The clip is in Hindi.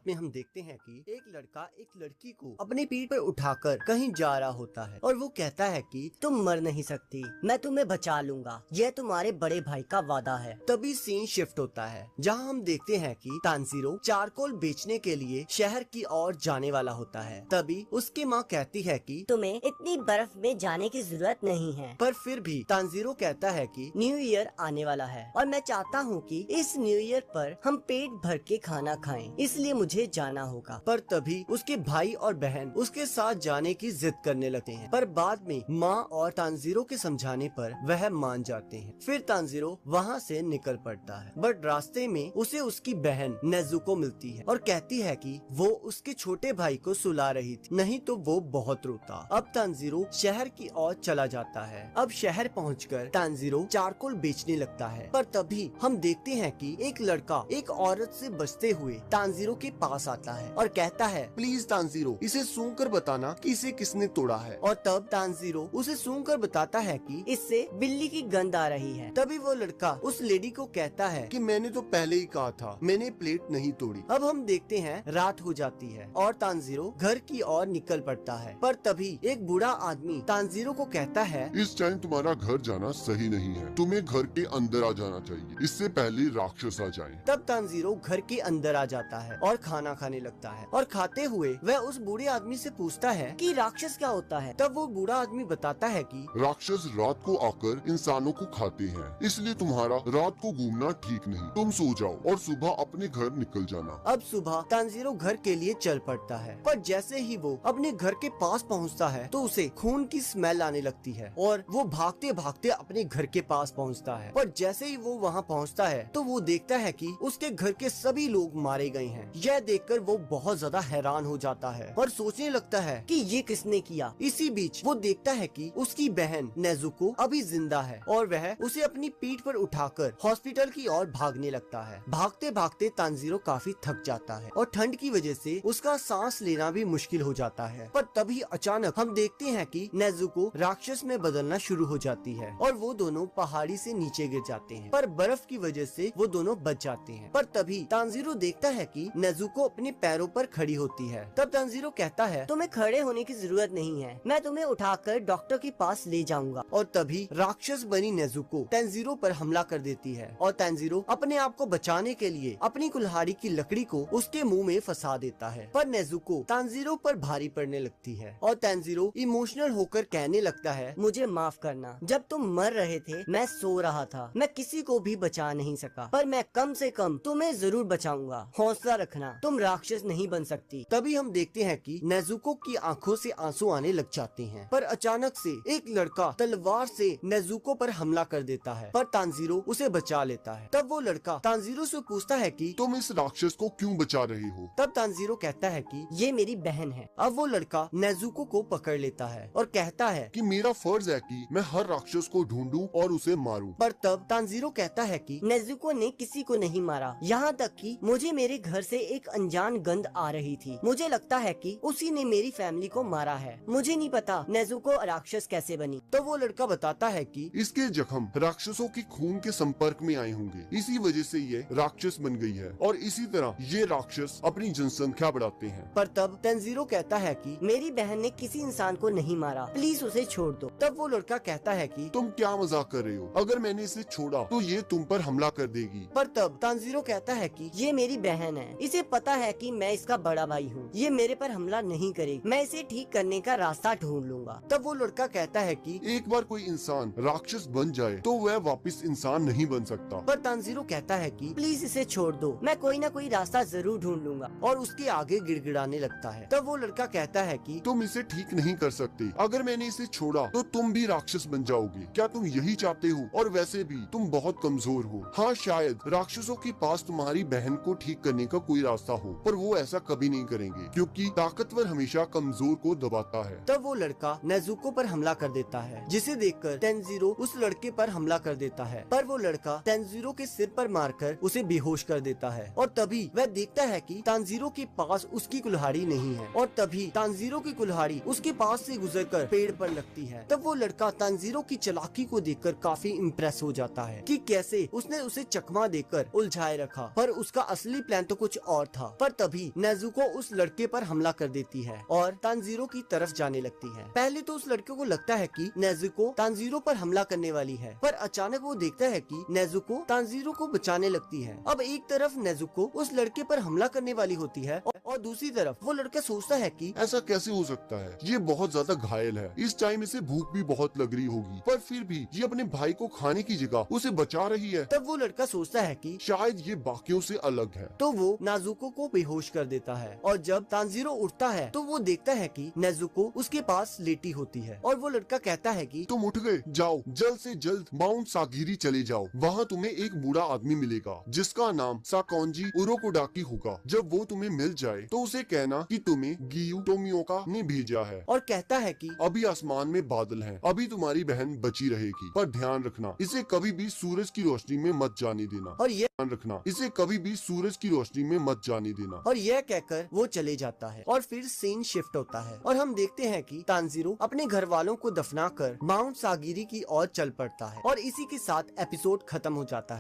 में हम देखते हैं कि एक लड़का एक लड़की को अपनी पीठ पर उठाकर कहीं जा रहा होता है और वो कहता है कि तुम मर नहीं सकती, मैं तुम्हें बचा लूंगा, यह तुम्हारे बड़े भाई का वादा है। तभी सीन शिफ्ट होता है जहां हम देखते हैं कि तानजीरो चारकोल बेचने के लिए शहर की ओर जाने वाला होता है। तभी उसकी माँ कहती है कि तुम्हें इतनी बर्फ में जाने की जरूरत नहीं है। पर फिर भी तानजीरो कहता है कि न्यू ईयर आने वाला है और मैं चाहता हूँ कि इस न्यू ईयर पर हम पेट भर के खाना खाएं, इसलिए मुझे जाना होगा। पर तभी उसके भाई और बहन उसके साथ जाने की जिद करने लगते हैं, पर बाद में माँ और तानजीरो के समझाने पर वह मान जाते हैं। फिर तानजीरो वहाँ से निकल पड़ता है, बट रास्ते में उसे उसकी बहन नेजुको मिलती है और कहती है कि वो उसके छोटे भाई को सुला रही थी, नहीं तो वो बहुत रोता। अब तानजीरो शहर की ओर चला जाता है। अब शहर पहुंचकर तानजीरो चारकोल बेचने लगता है, पर तभी हम देखते हैं कि एक लड़का एक औरत से बचते हुए तानजीरो के पास आता है और कहता है, प्लीज तानजीरो, इसे सूंघ कर बताना कि इसे किसने तोड़ा है। और तब तानजीरो उसे सूंघ कर बताता है कि इससे बिल्ली की गंध आ रही है। तभी वो लड़का उस लेडी को कहता है कि मैंने तो पहले ही कहा था, मैंने प्लेट नहीं तोड़ी। अब हम देखते हैं रात हो जाती है और तानजीरो घर की ओर निकल पड़ता है, पर तभी एक बूढ़ा आदमी तानजीरो को कहता है, इस टाइम तुम्हारा घर जाना सही नहीं है, तुम्हें घर के अंदर आ जाना चाहिए, इससे पहले राक्षस आ जाएं। तब तानजीरो घर के अंदर आ जाता है और खाना खाने लगता है और खाते हुए वह उस बूढ़े आदमी से पूछता है कि राक्षस क्या होता है। तब वो बूढ़ा आदमी बताता है कि राक्षस रात को आकर इंसानों को खाते हैं, इसलिए तुम्हारा रात को घूमना ठीक नहीं। तुम सो जाओ और सुबह अपने घर निकल जाना। अब सुबह तानजीरो घर के लिए चल पड़ता है, पर जैसे ही वो अपने घर के पास पहुंचता है तो उसे खून की स्मेल आने लगती है और वो भागते भागते अपने घर के पास पहुंचता है। पर जैसे ही वो वहां पहुंचता है तो वो देखता है कि उसके घर के सभी लोग मारे गए हैं। यह देखकर वो बहुत ज्यादा हैरान हो जाता है और सोचने लगता है कि ये किसने किया। इसी बीच वो देखता है कि उसकी बहन नेजुको अभी जिंदा है और वह उसे अपनी पीठ पर उठाकर हॉस्पिटल की ओर भागने लगता है। भागते भागते तानजीरो काफी थक जाता है और ठंड की वजह से उसका सांस लेना भी मुश्किल हो जाता है। पर तभी अचानक हम देखते हैं कि नेजुको राक्षस में बदलना शुरू हो जाती है और वो दोनों पहाड़ी से नीचे गिर जाते हैं, पर बर्फ की वजह से वो दोनों बच जाते हैं। पर तभी तानजीरो देखता है कि नेजुको अपने पैरों पर खड़ी होती है। तब तानजीरो कहता है, तुम्हें खड़े होने की जरूरत नहीं है, मैं तुम्हें उठाकर डॉक्टर के पास ले जाऊंगा। और तभी राक्षस बनी नेजुको तानजीरो पर हमला कर देती है और तानजीरो अपने आप को बचाने के लिए अपनी कुल्हाड़ी की लकड़ी को उसके मुंह में फंसा देता है। पर नेजुको तानजीरो पर भारी पड़ने लगती है और तानजीरो इमोशनल होकर कहने लगता है, मुझे माफ करना, जब तुम मर रहे थे मैं सो रहा था, मैं किसी को भी बचा नहीं सका, पर मैं कम से कम तुम्हें जरूर बचाऊंगा। हौसला रखना, तुम राक्षस नहीं बन सकती। तभी हम देखते हैं कि नेजुको की आंखों से आंसू आने लग जाते हैं, पर अचानक से एक लड़का तलवार से नेजुको पर हमला कर देता है, पर तानजीरो उसे बचा लेता है। तब वो लड़का तानजीरो से पूछता है कि तुम इस राक्षस को क्यों बचा रहे हो? तब तानजीरो कहता है कि ये मेरी बहन है। अब वो लड़का नेजुको को पकड़ लेता है और कहता है कि मेरा फर्ज है कि मैं हर राक्षस को ढूंढूं और उसे मारूं। पर तब तानजीरो कहता है कि नेजुको ने किसी को नहीं मारा, यहाँ तक कि मुझे मेरे घर से एक अनजान गंध आ रही थी। मुझे लगता है कि उसी ने मेरी फैमिली को मारा है। मुझे नहीं पता नेजुको राक्षस कैसे बनी। तो वो लड़का बताता है कि इसके जख्म राक्षसों की खून के संपर्क में आए होंगे, इसी वजह से ये राक्षस बन गई है और इसी तरह ये राक्षस अपनी जनसंख्या बढ़ाते हैं। पर तब तानजीरो कहता है कि मेरी बहन ने किसी इंसान को नहीं मारा, प्लीज उसे छोड़ दो। तब वो लड़का कहता है कि तुम क्या मजाक कर रहे हो? अगर मैंने इसे छोड़ा तो ये तुम पर हमला कर देगी। पर तब तानजीरो कहता है कि ये मेरी बहन है, इसे पता है कि मैं इसका बड़ा भाई हूँ, ये मेरे पर हमला नहीं करेगी, मैं इसे ठीक करने का रास्ता ढूंढ लूंगा। तब वो लड़का कहता है कि एक बार कोई इंसान राक्षस बन जाए तो वह वापस इंसान नहीं बन सकता। पर तानजीरो कहता है कि प्लीज इसे छोड़ दो, मैं कोई ना कोई रास्ता जरूर ढूंढ लूंगा। और उसके आगे गिड़गिड़ाने लगता है। तब वो लड़का कहता है कि तुम इसे ठीक नहीं कर सकते, अगर मैंने इसे छोड़ा तो तुम भी राक्षस बन जाओगे। क्या तुम यही चाहते हो? और वैसे भी तुम बहुत कमजोर हो। हाँ, शायद राक्षसों के पास तुम्हारी बहन को ठीक करने का कोई रास्ता हो, पर वो ऐसा कभी नहीं करेंगे क्योंकि ताकतवर हमेशा कमजोर को दबाता है। तब वो लड़का नेजुको पर हमला कर देता है, जिसे देखकर तानजीरो उस लड़के पर हमला कर देता है, पर वो लड़का तानजीरो के सिर पर मारकर उसे बेहोश कर देता है। और तभी वह देखता है कि तानजीरो के पास उसकी कुल्हाड़ी नहीं है और तभी तानजीरो की कुल्हाड़ी उसके पास से गुजरकर पेड़ पर लगती है। तब वो लड़का तानजीरो की चालाकी को देखकर काफी इम्प्रेस हो जाता है कि कैसे उसने उसे चकमा देकर उलझाए रखा, पर उसका असली प्लान तो कुछ और था, पर तभी नेजुको उस लड़के पर हमला कर देती है और तानजीरो की तरफ जाने लगती है। पहले तो उस लड़के को लगता है कि नेजुको तानजीरो पर हमला करने वाली है, पर अचानक वो देखता है कि नेजुको तानजीरो को बचाने लगती है। अब एक तरफ नेजुको उस लड़के पर हमला करने वाली होती है और दूसरी तरफ वो लड़का सोचता है कि ऐसा कैसे हो सकता है, ये बहुत ज्यादा घायल है, इस टाइम इसे भूख भी बहुत लग रही होगी, पर फिर भी ये अपने भाई को खाने की जगह उसे बचा रही है। तब वो लड़का सोचता है कि शायद ये बाकियों से अलग है। तो वो नाजुको को बेहोश कर देता है और जब तानजीरो उठता है तो वो देखता है कि नेजुको उसके पास लेटी होती है और वो लड़का कहता है कि तुम उठ गए, जाओ जल्द से जल्द माउंट सागिरी चले जाओ, वहाँ तुम्हें एक बूढ़ा आदमी मिलेगा जिसका नाम साकोंजी उरोकोडाकी होगा। जब वो तुम्हें मिल जाए तो उसे कहना कि तुम्हें गियू टोमियोका ने भेजा है और कहता है कि अभी आसमान में बादल हैं, अभी तुम्हारी बहन बची रहेगी, पर ध्यान रखना इसे कभी भी सूरज की रोशनी में मत जाने देना। और ये ध्यान रखना इसे कभी भी सूरज की रोशनी में मत जाने देना। और यह कहकर वो चले जाता है और फिर सीन शिफ्ट होता है और हम देखते हैं कि तानजीरो अपने घर वालों को दफनाकर माउंट सागिरी की ओर चल पड़ता है और इसी के साथ एपिसोड खत्म हो जाता है।